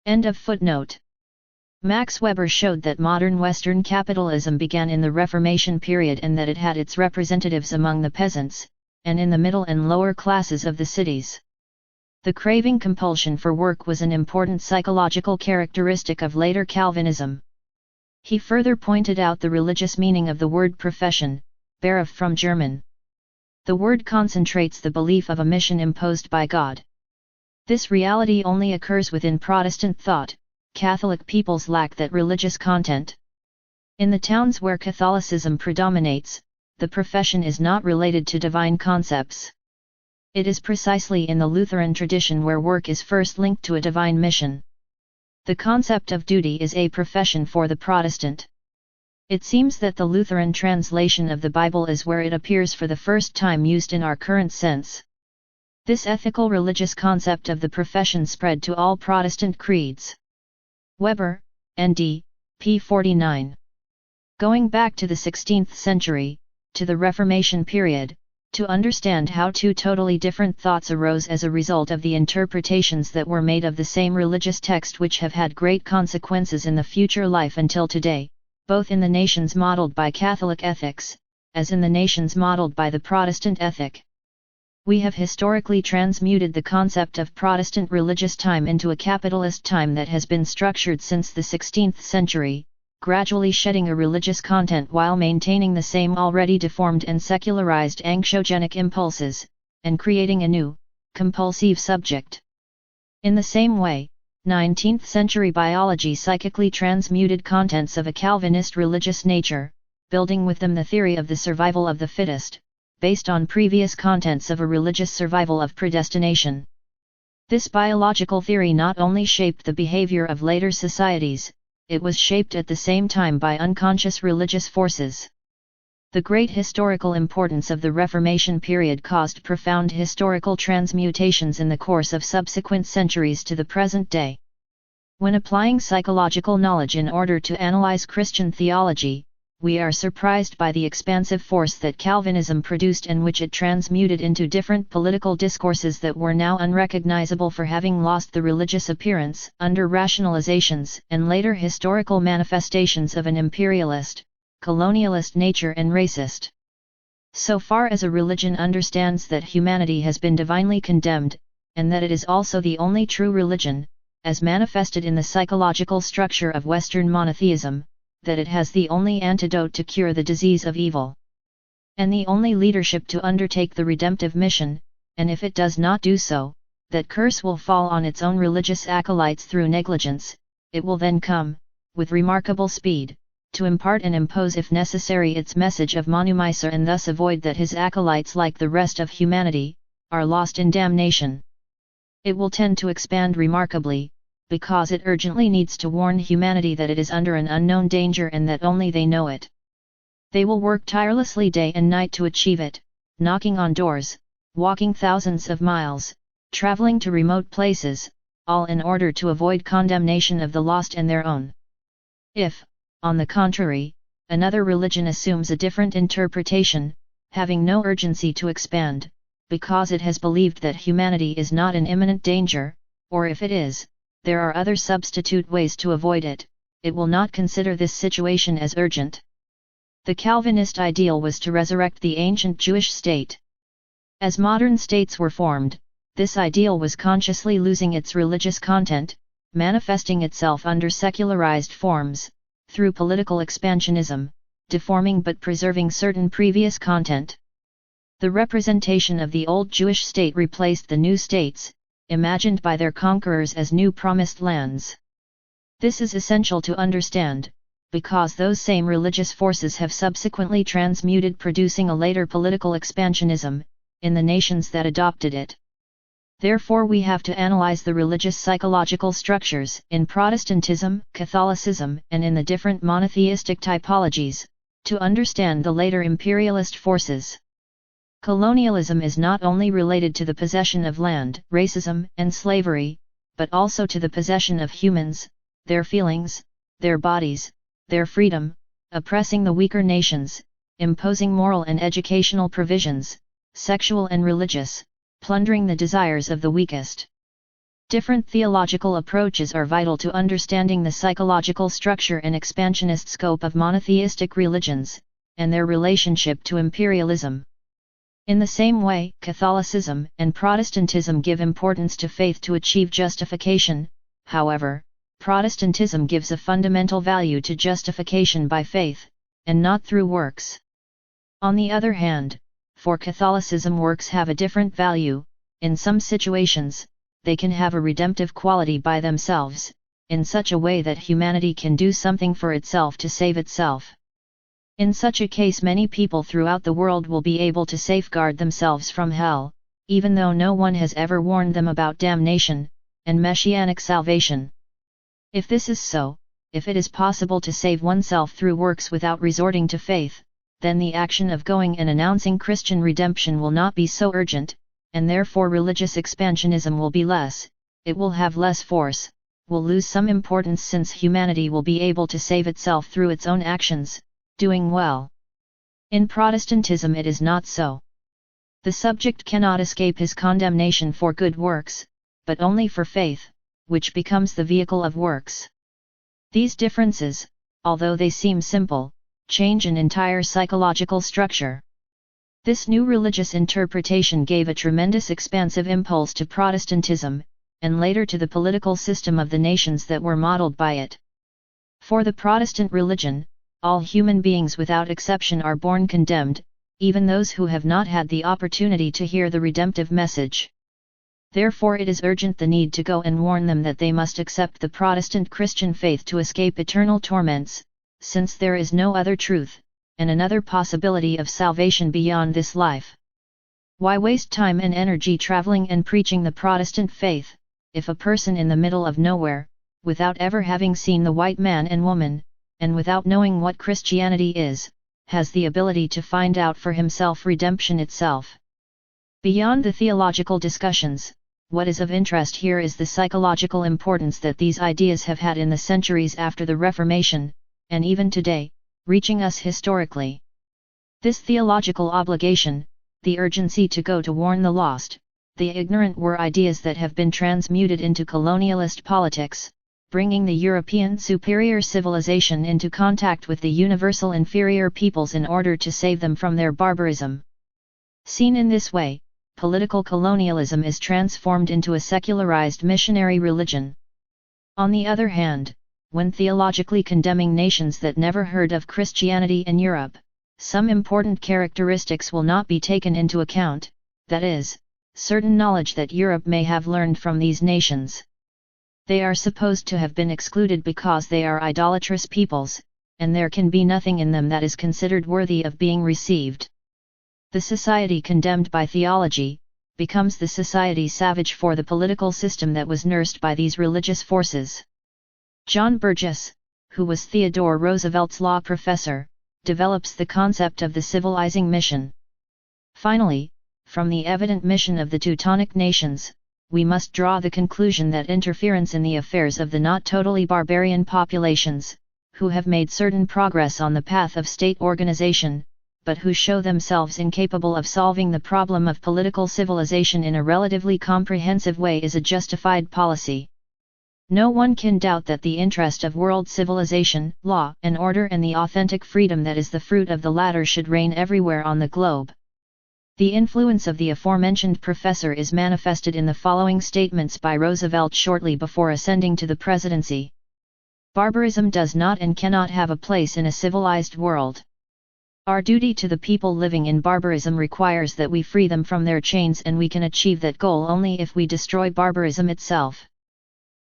End of footnote. Max Weber showed that modern Western capitalism began in the Reformation period and that it had its representatives among the peasants, and in the middle and lower classes of the cities. The craving compulsion for work was an important psychological characteristic of later Calvinism. He further pointed out the religious meaning of the word profession, Beruf from German. The word concentrates the belief of a mission imposed by God. This reality only occurs within Protestant thought. Catholic peoples lack that religious content. In the towns where Catholicism predominates, the profession is not related to divine concepts. It is precisely in the Lutheran tradition where work is first linked to a divine mission. The concept of duty is a profession for the Protestant. It seems that the Lutheran translation of the Bible is where it appears for the first time used in our current sense. This ethical religious concept of the profession spread to all Protestant creeds. Weber, N.D., p. 49. Going back to the 16th century, to the Reformation period, to understand how two totally different thoughts arose as a result of the interpretations that were made of the same religious text, which have had great consequences in the future life until today, both in the nations modeled by Catholic ethics, as in the nations modeled by the Protestant ethic. We have historically transmuted the concept of Protestant religious time into a capitalist time that has been structured since the 16th century, gradually shedding a religious content while maintaining the same already deformed and secularized anxiogenic impulses, and creating a new, compulsive subject. In the same way, 19th-century biology psychically transmuted contents of a Calvinist religious nature, building with them the theory of the survival of the fittest, based on previous contents of a religious survival of predestination. This biological theory not only shaped the behavior of later societies, it was shaped at the same time by unconscious religious forces. The great historical importance of the Reformation period caused profound historical transmutations in the course of subsequent centuries to the present day. When applying psychological knowledge in order to analyze Christian theology, we are surprised by the expansive force that Calvinism produced and which it transmuted into different political discourses that were now unrecognizable for having lost the religious appearance under rationalizations and later historical manifestations of an imperialist, colonialist nature and racist. So far as a religion understands that humanity has been divinely condemned, and that it is also the only true religion, as manifested in the psychological structure of Western monotheism, that it has the only antidote to cure the disease of evil, and the only leadership to undertake the redemptive mission, and if it does not do so, that curse will fall on its own religious acolytes through negligence, it will then come, with remarkable speed, to impart and impose if necessary its message of monomysa and thus avoid that his acolytes like the rest of humanity, are lost in damnation. It will tend to expand remarkably, because it urgently needs to warn humanity that it is under an unknown danger and that only they know it. They will work tirelessly day and night to achieve it, knocking on doors, walking thousands of miles, traveling to remote places, all in order to avoid condemnation of the lost and their own. If, on the contrary, another religion assumes a different interpretation, having no urgency to expand, because it has believed that humanity is not in imminent danger, or if it is, there are other substitute ways to avoid it, it will not consider this situation as urgent. The Calvinist ideal was to resurrect the ancient Jewish state. As modern states were formed, this ideal was consciously losing its religious content, manifesting itself under secularized forms, through political expansionism, deforming but preserving certain previous content. The representation of the old Jewish state replaced the new states, imagined by their conquerors as new promised lands. This is essential to understand, because those same religious forces have subsequently transmuted, producing a later political expansionism, in the nations that adopted it. Therefore we have to analyze the religious psychological structures in Protestantism, Catholicism, and in the different monotheistic typologies, to understand the later imperialist forces. Colonialism is not only related to the possession of land, racism, and slavery, but also to the possession of humans, their feelings, their bodies, their freedom, oppressing the weaker nations, imposing moral and educational provisions, sexual and religious, plundering the desires of the weakest. Different theological approaches are vital to understanding the psychological structure and expansionist scope of monotheistic religions, and their relationship to imperialism. In the same way, Catholicism and Protestantism give importance to faith to achieve justification. However, Protestantism gives a fundamental value to justification by faith, and not through works. On the other hand, for Catholicism works have a different value. In some situations, they can have a redemptive quality by themselves, in such a way that humanity can do something for itself to save itself. In such a case many people throughout the world will be able to safeguard themselves from hell, even though no one has ever warned them about damnation, and messianic salvation. If this is so, if it is possible to save oneself through works without resorting to faith, then the action of going and announcing Christian redemption will not be so urgent, and therefore religious expansionism will be less, it will have less force, will lose some importance since humanity will be able to save itself through its own actions, doing well. In Protestantism it is not so. The subject cannot escape his condemnation for good works, but only for faith, which becomes the vehicle of works. These differences, although they seem simple, change an entire psychological structure. This new religious interpretation gave a tremendous expansive impulse to Protestantism, and later to the political system of the nations that were modeled by it. For the Protestant religion, all human beings without exception are born condemned, even those who have not had the opportunity to hear the redemptive message. Therefore it is urgent the need to go and warn them that they must accept the Protestant Christian faith to escape eternal torments, since there is no other truth, and another possibility of salvation beyond this life. Why waste time and energy traveling and preaching the Protestant faith, if a person in the middle of nowhere, without ever having seen the white man and woman, and without knowing what Christianity is, has the ability to find out for himself redemption itself? Beyond the theological discussions, what is of interest here is the psychological importance that these ideas have had in the centuries after the Reformation, and even today, reaching us historically. This theological obligation, the urgency to go to warn the lost, the ignorant, were ideas that have been transmuted into colonialist politics, bringing the European superior civilization into contact with the universal inferior peoples in order to save them from their barbarism. Seen in this way, political colonialism is transformed into a secularized missionary religion. On the other hand, when theologically condemning nations that never heard of Christianity in Europe, some important characteristics will not be taken into account, that is, certain knowledge that Europe may have learned from these nations. They are supposed to have been excluded because they are idolatrous peoples, and there can be nothing in them that is considered worthy of being received. The society condemned by theology becomes the society savage for the political system that was nursed by these religious forces. John Burgess, who was Theodore Roosevelt's law professor, develops the concept of the civilizing mission. Finally, from the evident mission of the Teutonic nations, we must draw the conclusion that interference in the affairs of the not totally barbarian populations, who have made certain progress on the path of state organization, but who show themselves incapable of solving the problem of political civilization in a relatively comprehensive way, is a justified policy. No one can doubt that the interest of world civilization, law and order, and the authentic freedom that is the fruit of the latter should reign everywhere on the globe. The influence of the aforementioned professor is manifested in the following statements by Roosevelt shortly before ascending to the presidency. Barbarism does not and cannot have a place in a civilized world. Our duty to the people living in barbarism requires that we free them from their chains, and we can achieve that goal only if we destroy barbarism itself.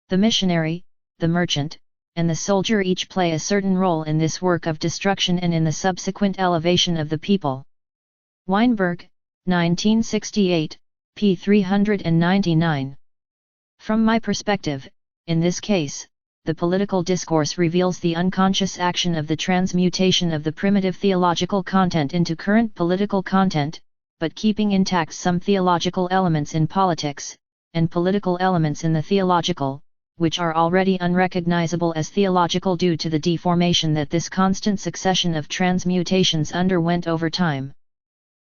The missionary, the merchant, and the soldier each play a certain role in this work of destruction and in the subsequent elevation of the people. Weinberg, 1968, p. 399. From my perspective, in this case, the political discourse reveals the unconscious action of the transmutation of the primitive theological content into current political content, but keeping intact some theological elements in politics, and political elements in the theological, which are already unrecognizable as theological due to the deformation that this constant succession of transmutations underwent over time.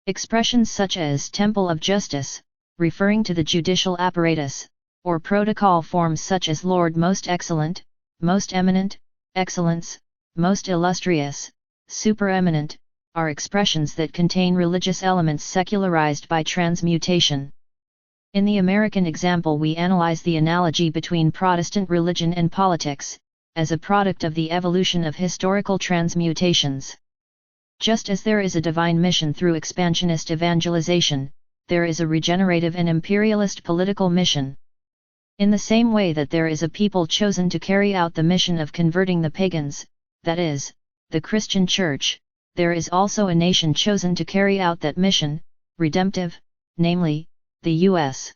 Expressions such as temple of justice, referring to the judicial apparatus, or protocol forms such as Lord Most Excellent, Most Eminent, Excellence, Most Illustrious, Supereminent, are expressions that contain religious elements secularized by transmutation. In the American example, we analyze the analogy between Protestant religion and politics, as a product of the evolution of historical transmutations. Just as there is a divine mission through expansionist evangelization, there is a regenerative and imperialist political mission. In the same way that there is a people chosen to carry out the mission of converting the pagans, that is, the Christian Church, there is also a nation chosen to carry out that mission, redemptive, namely, the U.S.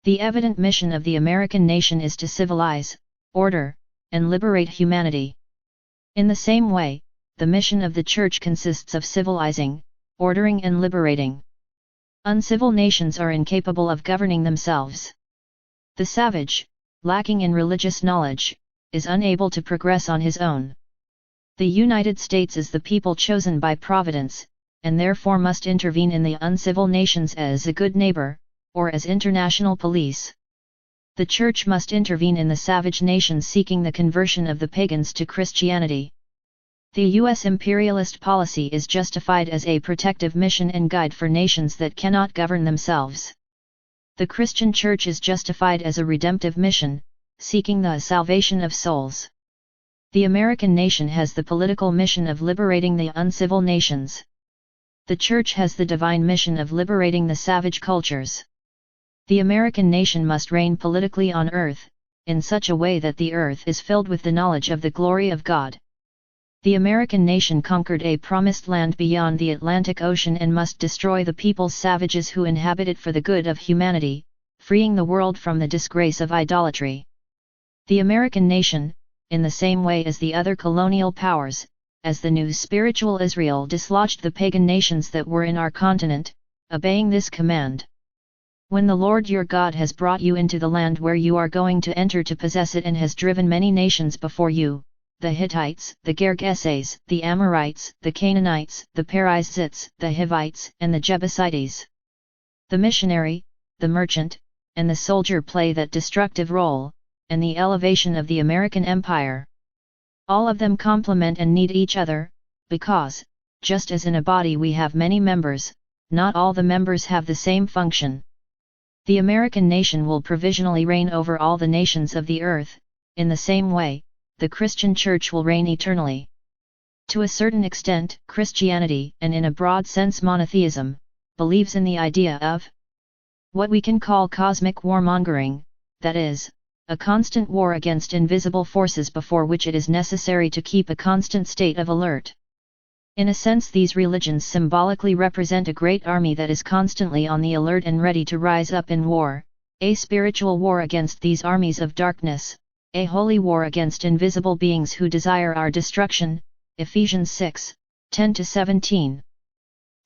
The evident mission of the American nation is to civilize, order, and liberate humanity. In the same way, the mission of the Church consists of civilizing, ordering and liberating. Uncivil nations are incapable of governing themselves. The savage, lacking in religious knowledge, is unable to progress on his own. The United States is the people chosen by Providence, and therefore must intervene in the uncivil nations as a good neighbor, or as international police. The Church must intervene in the savage nations seeking the conversion of the pagans to Christianity. The U.S. imperialist policy is justified as a protective mission and guide for nations that cannot govern themselves. The Christian Church is justified as a redemptive mission, seeking the salvation of souls. The American nation has the political mission of liberating the uncivil nations. The Church has the divine mission of liberating the savage cultures. The American nation must reign politically on earth, in such a way that the earth is filled with the knowledge of the glory of God. The American nation conquered a promised land beyond the Atlantic Ocean and must destroy the people's savages who inhabit it for the good of humanity, freeing the world from the disgrace of idolatry. The American nation, in the same way as the other colonial powers, as the new spiritual Israel dislodged the pagan nations that were in our continent, obeying this command. When the Lord your God has brought you into the land where you are going to enter to possess it and has driven many nations before you, the Hittites, the Gergeses, the Amorites, the Canaanites, the Perizzites, the Hivites, and the Jebusites. The missionary, the merchant, and the soldier play that destructive role, and the elevation of the American empire. All of them complement and need each other, because, just as in a body we have many members, not all the members have the same function. The American nation will provisionally reign over all the nations of the earth, in the same way, the Christian Church will reign eternally. To a certain extent, Christianity, and in a broad sense monotheism, believes in the idea of what we can call cosmic warmongering, that is, a constant war against invisible forces before which it is necessary to keep a constant state of alert. In a sense, these religions symbolically represent a great army that is constantly on the alert and ready to rise up in war, a spiritual war against these armies of darkness, a holy war against invisible beings who desire our destruction, Ephesians 6, 10-17.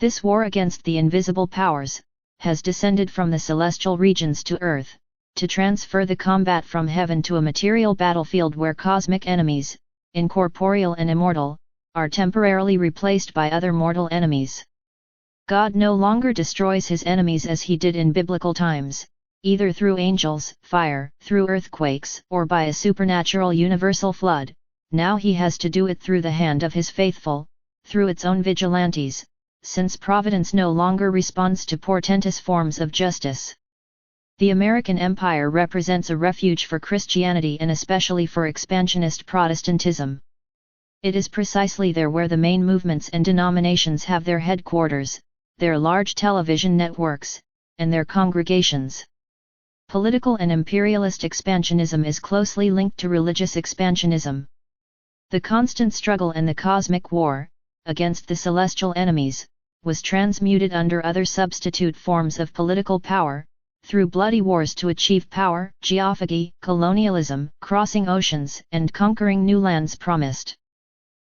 This war against the invisible powers, has descended from the celestial regions to earth, to transfer the combat from heaven to a material battlefield where cosmic enemies, incorporeal and immortal, are temporarily replaced by other mortal enemies. God no longer destroys his enemies as he did in biblical times, either through angels, fire, through earthquakes, or by a supernatural universal flood. Now he has to do it through the hand of his faithful, through its own vigilantes, since providence no longer responds to portentous forms of justice. The American empire represents a refuge for Christianity and especially for expansionist Protestantism. It is precisely there where the main movements and denominations have their headquarters, their large television networks, and their congregations. Political and imperialist expansionism is closely linked to religious expansionism. The constant struggle and the cosmic war, against the celestial enemies, was transmuted under other substitute forms of political power, through bloody wars to achieve power, geophagy, colonialism, crossing oceans, and conquering new lands promised.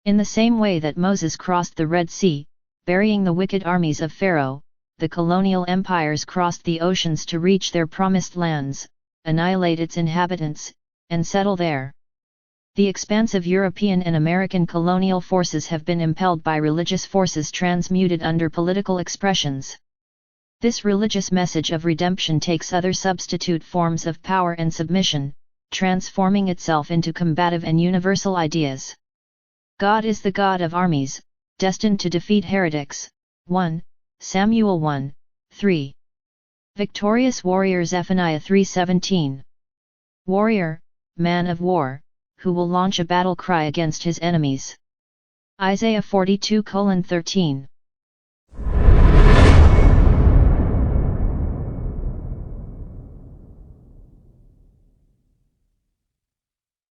In the same way that Moses crossed the Red Sea, burying the wicked armies of Pharaoh, the colonial empires crossed the oceans to reach their promised lands, annihilate its inhabitants, and settle there. The expansive European and American colonial forces have been impelled by religious forces transmuted under political expressions. This religious message of redemption takes other substitute forms of power and submission, transforming itself into combative and universal ideas. God is the God of armies, destined to defeat heretics. 1 Samuel 1, 3. Victorious warriors Zephaniah 3:17. Warrior, man of war, who will launch a battle cry against his enemies. Isaiah 42:13.